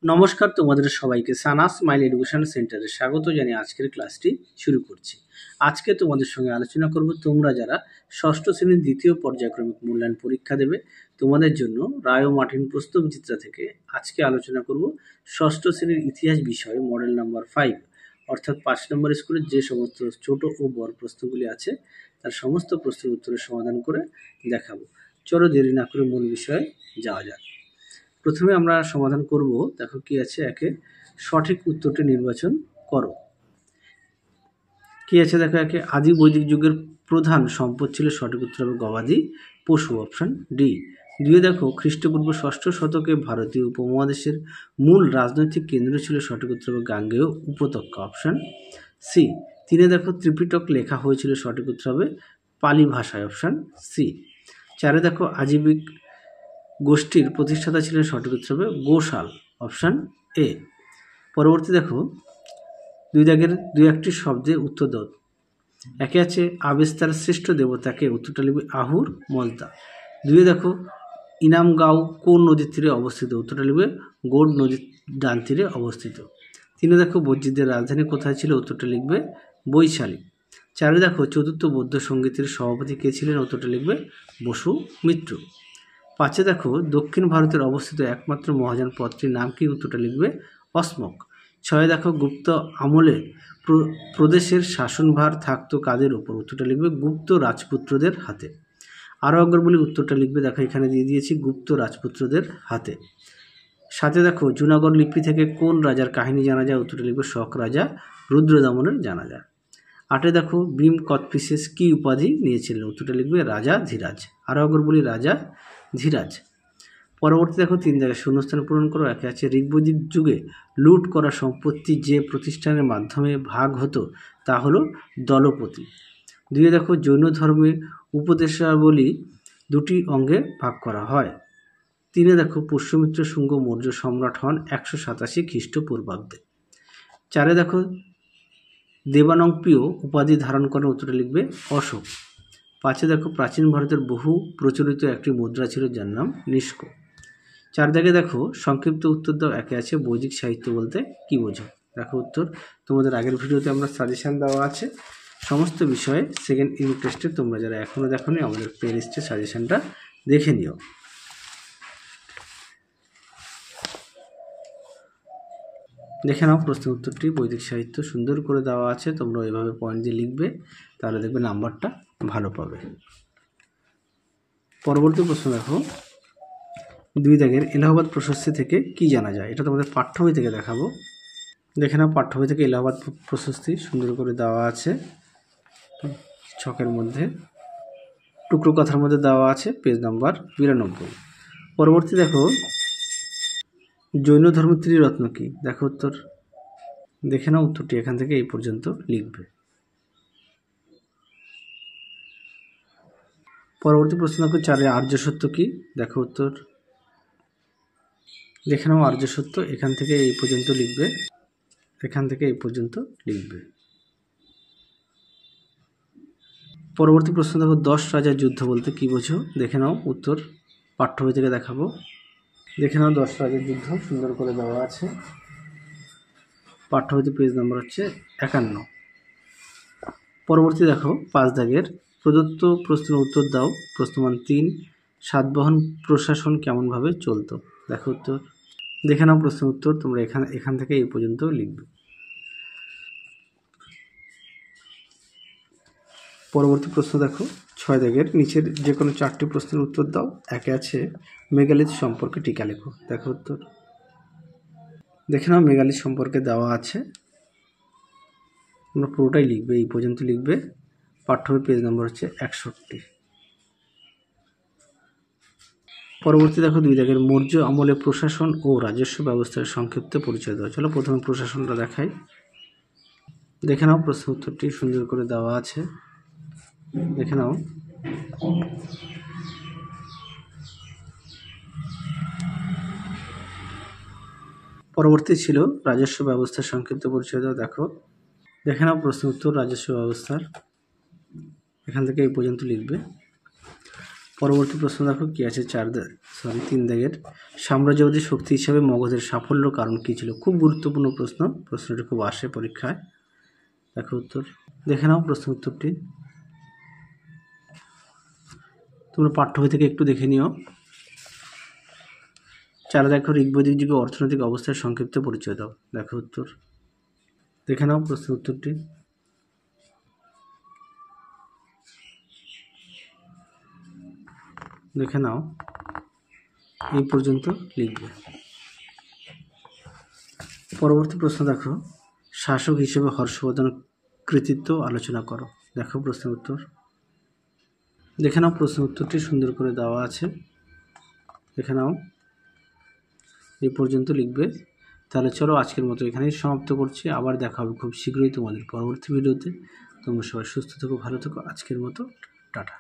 নমস্কার, তোমাদের সবাইকে সানা স্মাইল এডুকেশন সেন্টারে স্বাগত জানিয়ে আজকের ক্লাসটি শুরু করছি। আজকে তোমাদের সঙ্গে আলোচনা করব তোমরা যারা ষষ্ঠ শ্রেণীর দ্বিতীয় পর্যায়ক্রমিক মূল্যায়ন পরীক্ষা দেবে তোমাদের জন্য রায় ও মার্টিন প্রশ্নবিচিত্রা থেকে আজকে আলোচনা করব ষষ্ঠ শ্রেণীর ইতিহাস বিষয়ে মডেল নাম্বার 5 অর্থাৎ 5 নম্বর স্কুলের যে সমস্ত ছোট ও বড় প্রশ্নগুলি আছে তার সমস্ত প্রশ্নের উত্তরের সমাধান করে দেখাবো। চলো দেরি না করে মূল বিষয়ে যাওয়া যাক। প্রথমে আমরা সমাধান করব। দেখো কি আছে, একে সঠিক উত্তরটি নির্বাচন করো। কি আছে দেখো, একে আদি বৈদিক যুগের প্রধান সম্পদ ছিল, সঠিক উত্তর হবে গবাদি পশু, অপশন ডি। দুয়ে দেখো খ্রিস্টপূর্ব 6ষ্ঠ শতকে ভারতীয় উপমহাদেশের মূল রাজনৈতিক কেন্দ্র ছিল, সঠিক উত্তর হবে গাঙ্গেয় উপত্যকা, অপশন সি। তিনে দেখো ত্রিপিটক লেখা হয়েছিল, সঠিক উত্তর হবে পালি ভাষায়, অপশন সি। চারে দেখো আজীবিক গোষ্ঠীর প্রতিষ্ঠাতা ছিলেন, সঠিক উত্তর হবে গোশাল, অপশন এ। পরবর্তী দেখো দুই একটি শব্দে উত্তর দাও। একে আছে আবেস্তার শ্রেষ্ঠ দেবতাকে, উত্তরটা লিখবে আহুর মলতা। দুয়ে দেখো ইনামগাঁও কোন নদীর তীরে অবস্থিত, উত্তরটা লিখবে গোড নদীর ডান তীরে অবস্থিত। তিনে দেখো বজ্রীদের রাজধানী কোথায় ছিল, উত্তরটা লিখবে বৈশালী। চারে দেখো চতুর্থ বৌদ্ধ সঙ্গীতের সভাপতি কে ছিলেন, উত্তরটা লিখবে বসু মিত্র। পাঁচে দেখো দক্ষিণ ভারতের অবস্থিত একমাত্র মহাযান পথটির নাম কি, উত্তরটা লিখবে অসমক। ছয়ে দেখো গুপ্ত আমলে প্রদেশের শাসনভার থাকতো কাদের উপর, উত্তরটা লিখবে গুপ্ত রাজপুত্রদের হাতে। আরও একবার বলি উত্তরটা লিখবে, দেখো এখানে দিয়ে দিয়েছি গুপ্ত রাজপুত্রদের হাতে। সাথে দেখো জুনাগড় লিপি থেকে কোন রাজার কাহিনী জানা যায়, উত্তরটা লিখবে শক রাজা রুদ্রদমনের জানা যায়। আটে দেখো ভীম কথপিসেস কি উপাধি নিয়েছিলেন, উত্তরটা লিখবে রাজা ধীরাজ। আরও একবার বলি রাজা ধীরাজ। পরবর্তী দেখো 3 জায়গায় শূন্যস্থান পূরণ করো। একে আছে ঋগ্বৈদিক যুগে লুট করা সম্পত্তি যে প্রতিষ্ঠানের মাধ্যমে ভাগ হতো তা হলো দলপতি। দুয়ে দেখো জৈন ধর্মে উপদেশাবলী দুটি অঙ্গে ভাগ করা হয়। তিনে দেখো পুষ্যমিত্র শুঙ্গ মৌর্য সম্রাট হন 187 খ্রিস্টপূর্বাব্দে। চারে দেখো দেবানংপিয় উপাধি ধারণ করেন, উত্তরে লিখবে অশোক। পাঁচে দেখো প্রাচীন ভারতের বহু প্রচলিত একটি মুদ্রা ছিল যার নাম নিষ্ক। চার জায়গায় দেখো সংক্ষিপ্ত উত্তর দাও। একে আছে বৈদিক সাহিত্য বলতে কি বোঝো। দেখো উত্তর তোমাদের আগের ভিডিওতে আমরা সাজেশান দেওয়া আছে সমস্ত বিষয়ে। সেকেন্ড ইউনিট টেস্টে তোমরা যারা এখনও দেখোনি আমাদের প্লে লিস্টে সাজেশানটা দেখে নিও। দেখে নাও প্রশ্নের উত্তরটি। বৈদিক সাহিত্য সুন্দর করে দেওয়া আছে, তোমরা ওইভাবে পয়েন্ট দিয়ে লিখবে, তাহলে দেখবে নাম্বারটা ভালো পাবে। পরবর্তী প্রশ্ন দেখো 2 দাগের এলাহাবাদ প্রশস্তি থেকে কি জানা যায়। এটা তোমাদের পাঠ্য বই থেকে দেখাবো। দেখে নাও পাঠ্য বই থেকে এলাহাবাদ প্রশস্তি সুন্দর করে দেওয়া আছে, ছকের মধ্যে টুকরো কথার মধ্যে দেওয়া আছে, পেজ নাম্বার 92। পরবর্তী দেখো জৈন ধর্মের ত্রিরত্ন কি। দেখো উত্তর, দেখে নাও উত্তরটি এখান থেকে এই পর্যন্ত লিখবে। পরবর্তী প্রশ্ন দেখো 4 আর্য সত্য কি। দেখো উত্তর, দেখে নাও আর্য সত্য এখান থেকে এই পর্যন্ত লিখবে, এখান থেকে এই পর্যন্ত লিখবে। পরবর্তী প্রশ্ন দেখো 10 রাজার যুদ্ধ বলতে কি বোঝো। দেখে নাও উত্তর পাঠ্য বই থেকে দেখাবো। দেখে নাও 10 রাজার যুদ্ধ সুন্দর করে দেওয়া আছে, পাঠ্য বইতে পেজ নাম্বার হচ্ছে 51। পরবর্তী দেখো 5 দাগের প্রদত্ত প্রশ্নের উত্তর দাও। প্রশ্নমান 3 সাতবাহন প্রশাসন কেমনভাবে চলতো। দেখো উত্তর, দেখে নাও প্রশ্নের উত্তর তোমরা এখান থেকে এই পর্যন্ত লিখবে। পরবর্তী প্রশ্ন দেখো 6 দাগের নিচের যে কোনো 4টি প্রশ্নের উত্তর দাও। একে আছে মেগালিথ সম্পর্কে টিকা লেখো। দেখো উত্তর, দেখে নাও মেগালিথ সম্পর্কে দেওয়া আছে, তোমরা পুরোটাই লিখবে, এই পর্যন্ত লিখবে। পাঠ্য বই পেজ নম্বর হচ্ছে 61। পরবর্তী দেখো 2 দাগের মৌর্য আমলে প্রশাসন ও রাজস্ব ব্যবস্থার সংক্ষিপ্ত পরিচয় দেওয়া। চলো প্রথমে প্রশাসনটা দেখাই। দেখে নাও প্রশ্ন উত্তরটি সুন্দর করে দেওয়া আছে, দেখে নাও। পরবর্তী ছিল রাজস্ব ব্যবস্থার সংক্ষিপ্ত পরিচয় দাও। দেখো, দেখে নাও প্রশ্ন উত্তর রাজস্ব ব্যবস্থার, এখান থেকে এই পর্যন্ত লিখবে। পরবর্তী প্রশ্ন দেখো কি আছে 3 দাগের, সাম্রাজ্যবাদী শক্তি হিসেবে মগধের সাফল্যের কারণ কি ছিল? খুব গুরুত্বপূর্ণ প্রশ্ন, প্রশ্নটি খুব আসে পরীক্ষায়। দেখো উত্তর, দেখে নাও প্রশ্ন উত্তরটি, তোমরা পাঠ্যবই থেকে একটু দেখে নিও। 4 দেখো, ঋগ্বৈদিক যুগে অর্থনৈতিক অবস্থার সংক্ষিপ্ত পরিচয় দাও। দেখো উত্তর, দেখে নাও প্রশ্ন উত্তরটি, দেখে নাও, এই পর্যন্ত লিখবে। পরবর্তী প্রশ্ন দেখো, শাসক হিসেবে হর্ষবর্ধন কৃতিত্ব আলোচনা করো। দেখো প্রশ্ন উত্তর, দেখে নাও প্রশ্ন উত্তরটি সুন্দর করে দেওয়া আছে, দেখে নাও, এই পর্যন্ত লিখবে। তাহলে চলো আজকের মতো এখানেই সমাপ্ত করছি, আবার দেখা হবে খুব শীঘ্রই তোমাদের পরবর্তী ভিডিওতে। তোমরা সবাই সুস্থ থেকো, ভালো থেকো, আজকের মতো টাটা।